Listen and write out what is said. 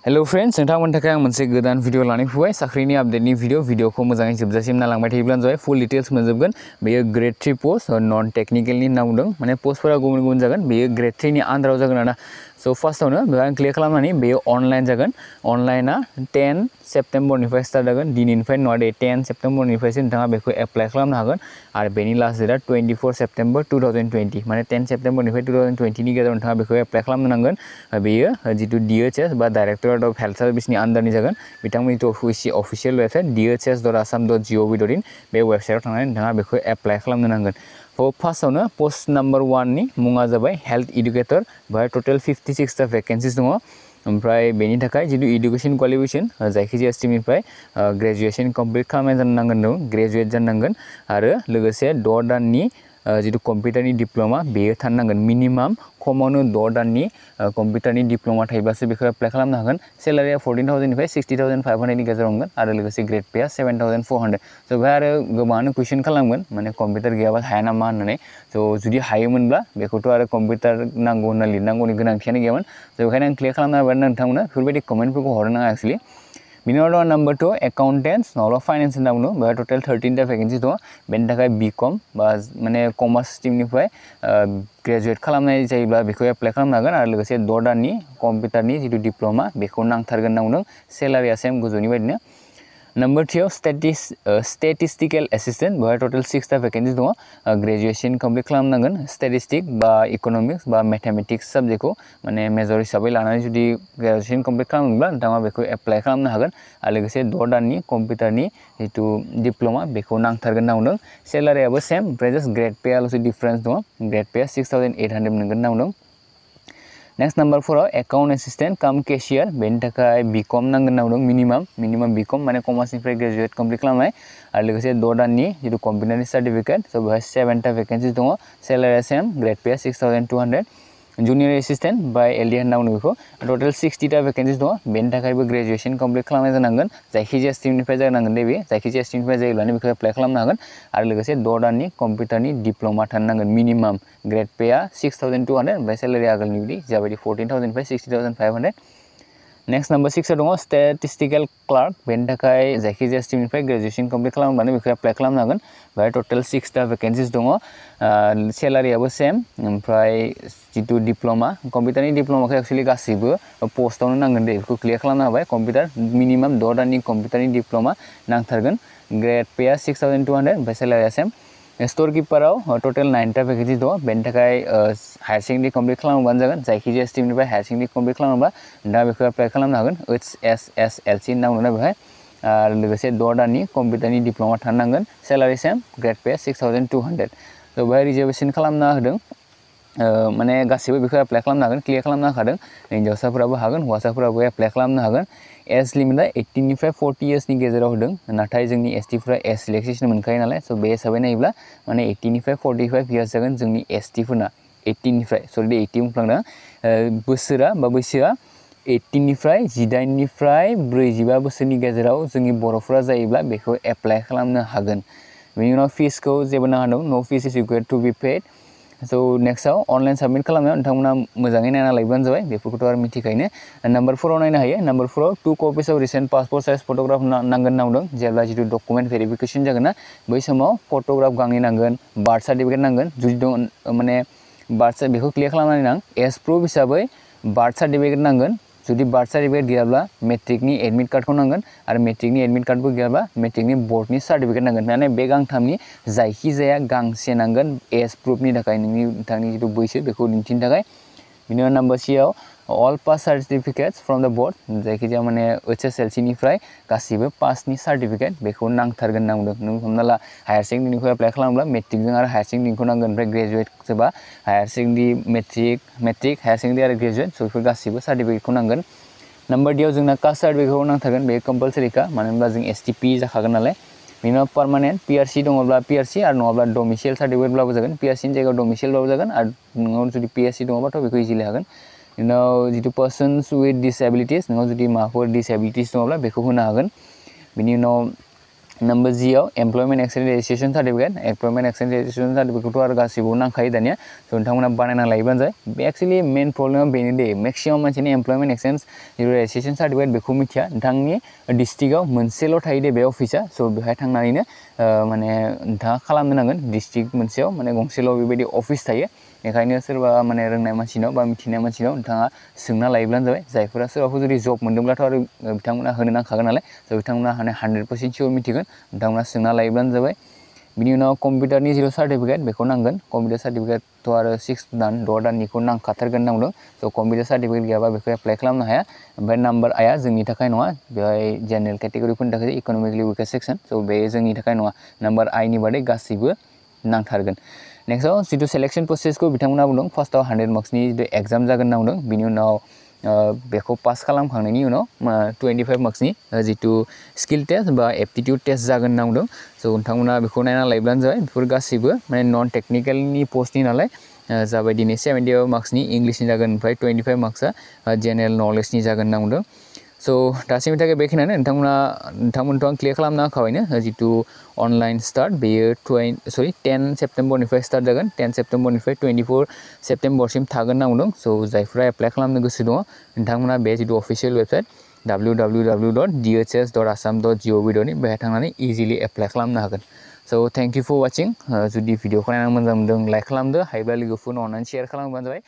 Hello friends, नोंथांमोननि थाखाय आं मोनसे गोदान भिडिअ लानानै फैबाय साख्रिनि आपडेटनि भिडिअखौ मोजाङै जोबजासिम नायलांबाय थायोब्लानो जाबाय फुल डिटेल्स मोनजोबगोन बेयो ग्रेड 3 पोस्ट नन टेक्निकलनि होनना बुंदों माने पोस्टफोरा गुबुन गुबुन जागोन बेयो ग्रेड 3 नि आन्दाराव जागोन आरोना सो फार्स्टआवनो बेखौ क्लिक खालामनानै बेयो अनलाइन जागोन अनलाइना 10 सेप्टेम्बरनिफ्राय स्टार्ट जागोन दिनैनिफ्राय नङा दे 10 सेप्टेम्बरनिफ्रायसो नोंथाङा बेखौ एप्लाइ खालामनो हागोन आरो बेनि लास्ट डेटआ 24 सेप्टेम्बर 2020 माने 10 सेप्टेम्बरनिफ्राय 2020 नि गेजेराव नोंथाङा बेखौ एप्लाइ खालामनो नांगोन बेयो जितु DHS बा डाइरेक्टरेट अफ हेल्थ सार्भिसनि आन्दारनि जागोन बिथांमोननि अफिसियेल वेबसाइट dhs.assam.gov.in बे वेबसाइटआव थांनानै नोंथाङा बेखौ एप्लाइ खालामनो नांगोन फार्स्टआवनो पोस्ट नम्बर 1 नि मुङा जाबाय हेल्थ एडुकेटर बेहाय टोटल 56 टा भेकेन्सिस दङ ओमफ्राय बेनि थाखाय जितु एडुकेशन क्वालिफिकेशन जायखिजाया स्ट्रीमनिफ्राय ग्रेजुएशन कमप्लीट खालामनाय जानांगोन ग्रेजुएट जानांगोन आरो लोगोसे 6 दाननि जितु कम्पिउटारनि डिप्लोमा बेयो थानांगोन मिनिमाम खमावनो 6 दाननि कम्पिउटारनि डिप्लोमा थायोब्लासो बेखौ एप्लाइ खालामनो हागोन सेलारिया 14,000 निफ्राय 60,500 नि गेजेराव मोनगोन आरो लोगोसे ग्रेड पेआ 7,400 स' बेहाय आरो गोबाङानो कुइसन खालामगोन माने कम्पिउटार गैयाबा हाया नामा होननानै स' जुदि हायोमोनब्ला बेखौथ' आरो कम्पिउटार नांगौ होनना लिरनांगौनि गोनांथियानो गैयामोन स' बेखायनो आं क्लिक खालामना होबाय नोंथांमोना बेफोरबायदि कमेन्टफोरखौ हरनो नाङा एक्चुअली बिनि उनाव नम्बर 2 एकाउन्टेन्ट्स नङाब्ला फाइनेन्स होनना बुङो बेहाय टोटेल 13 टा भेकेन्सि दङ बेनि थाखाय बिकम बा माने कमार्स स्ट्रीमनिफ्राय ग्रेजुएट खालामनाय जायोब्ला बेखौ एप्लाइ खालामनो हागोन आरो लोगोसे 6 दाननि कम्पिउटारनि जितु डिप्लोमा बेखौ नांथारगोन होनना बुंदों सेलारिया सेम गोजौनि बायदिनो नम्बर 3 आव स्टेटिस्टिकेल एसिस्टेन्ट बेहाय टोटल 6 टा भेकेन्सि दङ ग्रेजुएशन कमप्लीट खालामनांगोन स्टेटिस्टिक बा इकोनॉमिक्स बा मैथमेटिक्स सब्जेक्टखौ माने मेजर हिसाबै लानानै जुदि ग्रेजुएशन कमप्लीट खालामोब्ला नोंथाङा बेखौ एप्लाइ खालामनो हागोन आरो लोगोसे 6 दाननि कम्पिउटारनि जितु डिप्लोमा बेखौ नांथारगोन होनना बुंदों सेलारियाबो सेम ओमफ्राय जास्ट ग्रेड पेआल'सो डिफारेन्स दङ ग्रेड पेआ 6,800 मोनगोन होनना बुंदों नेक्स्ट नम्बर 4 आव एकाउन्ट एसिस्टेन्ट काम केशियार बेनि थाखाय बिकम नांगोन होनना बुंदों मिनिमाम बिकम माने कमार्सनिफ्राय ग्रेजुएट कमप्लीट खालामनाय आरो लोगोसे 6 दाननि जितु कम्पिउटारनि सार्टिफिकेट स' बेहाय 7 टा भेकेन्सिस दङ सेलारिया सेम ग्रेड पेआ 6,200 जुनियर एसिस्टेन्ट बाय एलडि होनना बुङो बेखौ टोटेल 60 टा भेकेन्सिस दङ बेनि थाखायबो ग्रेजुएशन कमप्लीट खालामनाय जानांगोन जायखिजाया स्ट्रीमनिफ्राय जानांगोन बे जायखिजाया स्ट्रीमनिफ्राय जायोब्लानो बेखौ एप्लाइ खालामनो हागोन आरो लोगोसे 6 दाननि कम्पिउटारनि डिप्लोमा थानो नांगोन मिनिमाम ग्रेड पेआ 6,200 ओमफ्राय सेलारिया आगोलनि बायदि जाबायदि 14,000 निफ्राय 60,500 नेक्स्ट नम्बर 6 आव दङ स्टेटिस्टिकेल क्लार्क बेनि थाखाय जायखिजाया स्ट्रीमनिफ्राय ग्रेजुएशन कमप्लीट खालामब्लानो बेखौ एप्लाइ खालामनो हागोन बेहाय टोटेल 6 टा भेकेन्सिस दङ सेलारियाबो सेम ओमफ्राय जितु डिप्लोमा कम्पिउटारनि डिप्लोमाखौ एक्चुअली गासैबो पोस्टआवनो नांगोन दे बेखौ क्लियर खालामनो हाबाय कम्पिउटार मिनिमाम 6 दाननि कम्पिउटारनि डिप्लोमा नांथारगोन ग्रेड पेआ 6,200 ओमफ्राय सेलारिया सेम स्टोर किपाराव टोटेल 9 टा भेकेन्सि दङ बेनि थाखाय हायार सेकेन्डारि कमप्लीट खालामोबानो जागोन जायखिजाया स्ट्रीमनिफ्राय हायार सेकेन्डारि कमप्लीट खालामोबा दा बेखौ एप्लाइ खालामनो हागोन HSSLC होनना बुङो बेहाय आरो लोगोसे 6 दाननि कम्पिउटारनि डिप्लोमा थानो नांगोन सेलारि सेम ग्रेड पे 6,200 स' बेहाय रिजार्भेसन खालामना होदों माने गासैबो बेखौ एप्लाइ खालामनो हागोन क्लियर खालामना होखादों हिन्जावसाफोराबो हागोन हौवासाफोराबो एप्लाइ खालामनो हागोन एज लिमिटआ 18 निफ्राय 40 इयार्सनि गेजेराव होदों नाथाय जोंनि एसटिफोरा एज सिलेक्सन मोनखायो नालाय स' बे हिसाबै नायोब्ला माने 18 निफ्राय 45 इयार्स जागोन जोंनि एसटिफोरना 18 निफ्राय सरि 18 बुंफ्लांदों बोसोरा बा बैसोआ 18 निफ्राय 18 निफ्राय 45 बोसोरनि गेजेराव जोंनि बर'फोरा जायोब्ला बेखौ एप्लाइ खालामनो हागोन बेनि उनाव फिसखौ जेबो नाङा दं no fees is required to be paid स' नेक्स्टआव अनलाइन साबमिट खालामनायाव नोंथांमोना मोजाङै नायना लायोबानो जाबाय बेफोरखौथ' आरो मिथिखायोनो नम्बर 4 आव नायनो हायो नम्बर 4 आव 2 copies of recent passport size photograph नांगोन होनना बुंदों जेब्ला जितु डकुमेन्ट भेरिफिकेसन जागोन ना बै समाव फट'ग्राफ गांनै नांगोन बार्थ सार्टिफिकेट नांगोन जुदि दं माने बार्थ बेखौ क्लियर खालामनानै नां एज प्रुफ हिसाबै बार्थ सार्टिफिकेट नांगोन जुदि बार्थ सार्टिफिकेट गैयाब्ला मेट्रिकनि एडमिट कार्डखौ नांगोन आरो मेट्रिकनि एडमिट कार्डबो गैयाब्ला मेट्रिकनि बर्डनि सार्टिफिकेट नांगोन माने बे गांथामनि जायखिजाया गांसे नांगोन एज प्रुफनि थाखाय नोंथांनि जितु बैसो बेखौ दिन्थिनो थाखाय बिनि उनाव नम्बर 6 आव अल पास सार्टिफिकेट्स फ्रम द बोर्ड जायखिजाया माने HSLC निफ्राय गासिबो पासनि सार्टिफिकेट बेखौ नांथारगोन होनना बुंदों नों हमना ला हायार सेकेन्डारिनिखौ एप्लाइ खालामब्ला मेट्रिकजों आरो हायार सेकेन्डारिखौ नांगोन ओमफ्राय ग्रेजुवेट सोरबा higher secondary matric higher secondary आरो ग्रेजुवेट स' बेफोर गासिबो सार्टिफिकेटखौ नांगोन नम्बर D आव जोंना कास्ट सार्टिफिकेटखौ नांथारगोन बे कम्पालसारिखा मानो होनब्ला जों STP जाखागोन नालाय बिनि उनाव पार्मानेन्ट PRC दङब्ला PRC आरो नङाब्ला डमिसियेल सार्टिफिकेटब्लाबो जागोन PRCनि जायगायाव डमिसियेलब्लाबो जागोन आरो नोंनाव जुदि PSC दङबाथ' बेखौ इजिलि हागोन उनाव जितु पार्सन्स उइथ डिसेबिलिटिस नोंनाव जुदि माबाफोर डिसेबिलिटिस दङब्ला बेखौ होनो हागोन बिनि उनाव नम्बर जियाव employment accident registration certificate employment accident registration सार्टिफिकेटखौथ' आरो गासिबो नांखायो दानिया स' नोंथांमोना बानायना लायोबानो जाबाय बे एक्चुअलि मेन प्रब्लेमा बेनो दे मेक्सिमाम मानसिनि एमप्लयमेन्ट एक्सचेन्ज रेजिस्ट्रेसन सार्टिफिकेट बेखौ मिथिया नोंथांनि डिस्ट्रिक्टआव मोनसेल' थायो दे बे अफिसा स' बेहाय थांनानैनो माने नोंथाङा खालामनो नांगोन डिस्ट्रिक्ट मोनसेयाव माने गंसेल' बेबायदि अफिस थायो बेखायनो सोरबा माने रोंनाय मानसिनाव बा मिथिनाय मानसिनाव नोंथाङा सोंना लायोब्लानो जाबाय जायफोरा सोरबाफोर जुदि जब मोन्दोंब्लाथ' आरो बिथांमोना होनो नांखागोन नालाय स' बिथांमोना 100% सियर मिथिगोन नोंथांमोना सोंना लायोब्लानो जाबाय बिनि उनाव कम्पिउटारनि जिर' सार्टिफिकेट बेखौ नांगोन कम्पिउटार सार्टिफिकेटथ' आरो 6 दान 6 दाननिखौ नांखाथारगोन नांदों स' कम्पिउटार सार्टिफिकेट गैयाबा बेखौ एप्लाइ खालामनो हाया ओमफ्राय नाम्बार आया जोंनि थाखाय नङा बेहाय जेनेरेल केटेगरिफोरनि थाखाय इक'नमिकलि विकेस्ट सेक्सन स' बे जोंनि थाखाय नङा नाम्बार आइनि बादै गासैबो नांथारगोन नेक्स्टआव जिथु सेलेक्सन प्रसेसखौ बिथांमोना बुंदों फार्स्टआव 100 मार्क्सनि जिथु एग्जाम जागोन नांदों बिनि उनाव बेखौ पास खालामखांनायनि उनाव 25 मार्क्सनि जिथु स्किल टेस्ट बा एप्टिटिउड टेस्ट जागोन नांदों स' नोंथांमोना बेखौ नायना लायोब्लानो जाबाय बेफोर गासैबो माने नन टेक्निकेलनि पस्टनि नालाय जाबाय दिनै 70 मार्क्सनि इंलिसनि जागोन ओमफ्राय 25 मार्क्सआ जेनेरेल नलेजनि जागोन नांदों स' दासिमनि थाखाय बेखिनियानो नोंथांमोनथ' आं क्लियार खालामना होखाबायनो जिथु अनलाइन स्टार्ट बेयो 10 सेप्तेम्बरनिफ्राय स्टार्ट जागोन 10 सेप्तेम्बरनिफ्राय 24 सेप्तेम्बरसिम थागोन नांदों स' जायफ्रा एप्लाइ खालामनो गोसो दङ नोंथांमोना बे जिथु अफिसियेल वेबसाइट www.dhs.assam.gov.in बेहाय थांनानै इजिलि एप्लाइ खालामनो हागोन स' थेंक इउ फर वाचिं जुदि भिडिअखौ नायनानै मोजां मोनदों लाइक खालामदो हायोब्ला लोगोफोरनो अननानै शेयार खालामबानो जाबाय